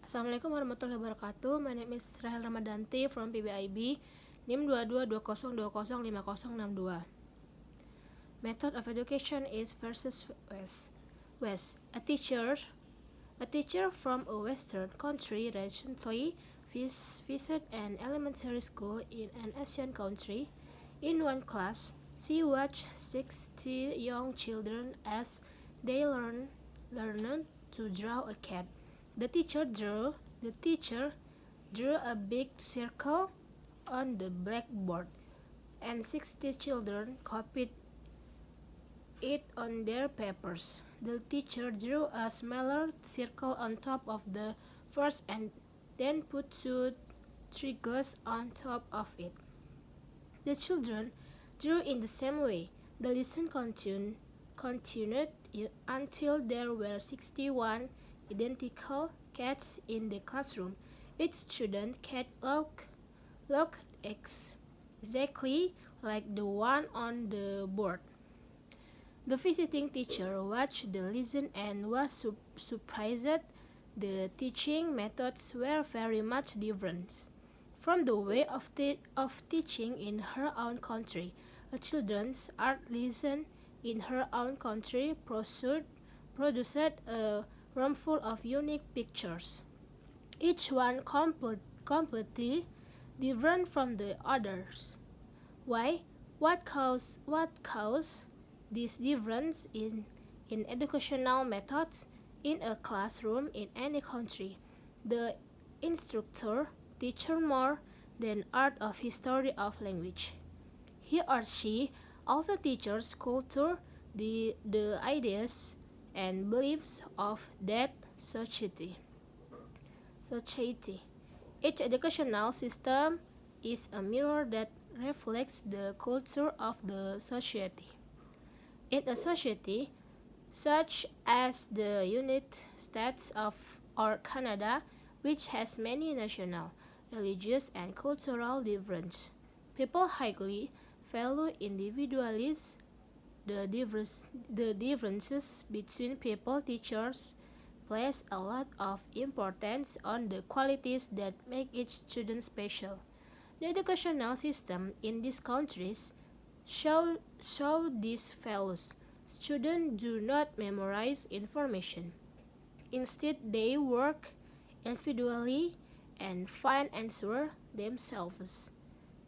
Assalamualaikum warahmatullahi wabarakatuh. My name is Rahel Ramadanti from PBIB, NIM 2220205062. Method of education is versus West. A teacher from a Western country recently visited an elementary school in an Asian country. In one class, she watched 60 young children as they learned to draw a cat. The teacher drew a big circle on the blackboard, and 60 children copied it on their papers. The teacher drew a smaller circle on top of the first and then put 2 triangles on top of it. The children drew in the same way. The lesson continued until there were 61 identical cats in the classroom. Each student cat looked exactly like the one on the board. The visiting teacher watched the lesson and was surprised. The teaching methods were very much different from the way of teaching in her own country. A children's art lesson in her own country produced a room full of unique pictures, each one completely different from the others. Why? What caused this difference in educational methods in a classroom in any country? The instructor teaches more than art of history of language. He or she also teaches culture, the ideas and beliefs of that society. Each educational system is a mirror that reflects the culture of the society. In a society such as the United States or Canada, which has many national, religious, and cultural differences, people highly value individualism. The differences between people teachers place a lot of importance on the qualities that make each student special. The educational system in these countries show these values. Students do not memorize information. Instead, they work individually and find answers themselves.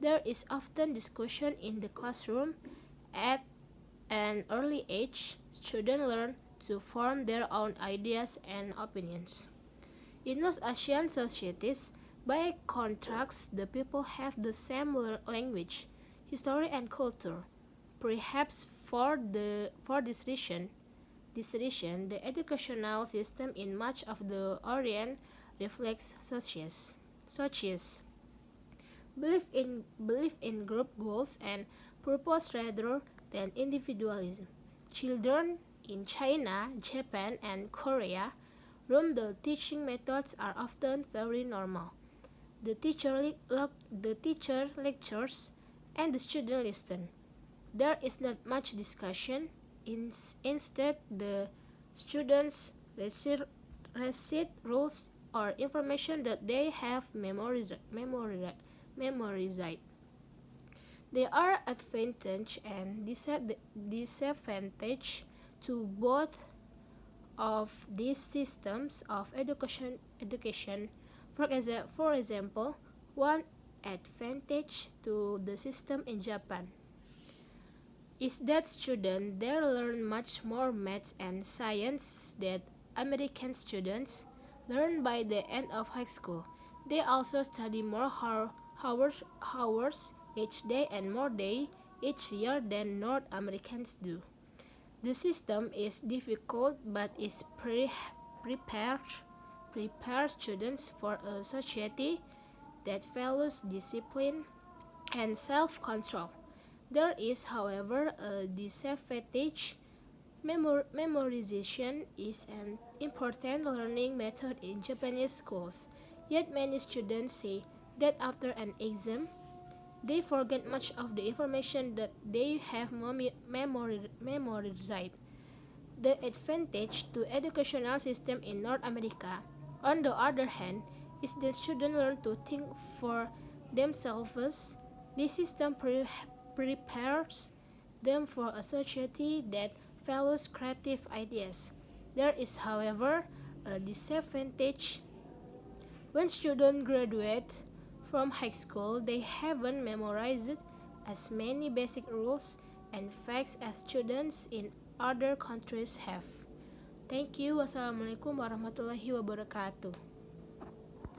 There is often discussion in the classroom. At an early age, students learn to form their own ideas and opinions. In most Asian societies, by contrast, the people have the same language, history, and culture. Perhaps for this reason, the educational system in much of the Orient reflects societies. Belief in group goals and purpose rather than individualism. Children in China, Japan, and Korea, whom the teaching methods are often very normal. The teacher lectures and the student listen. There is not much discussion. Instead, the students recite rules or information that they have memorized. There are advantages and disadvantages to both of these systems of education. For example, one advantage to the system in Japan is that students there learn much more math and science than American students learn by the end of high school. They also study more hours each day and more days each year than North Americans do. The system is difficult but is prepares students for a society that values discipline and self-control. There is, however, a disadvantage. Memorization is an important learning method in Japanese schools, yet many students say that after an exam, they forget much of the information that they have memorized. The advantage to educational system in North America On the other hand, if the students learn to think for themselves, this system prepares them for a society that values creative ideas. There is, however, a disadvantage. When students graduate from high school, they haven't memorized as many basic rules and facts as students in other countries have. Thank you. Wassalamualaikum warahmatullahi wabarakatuh.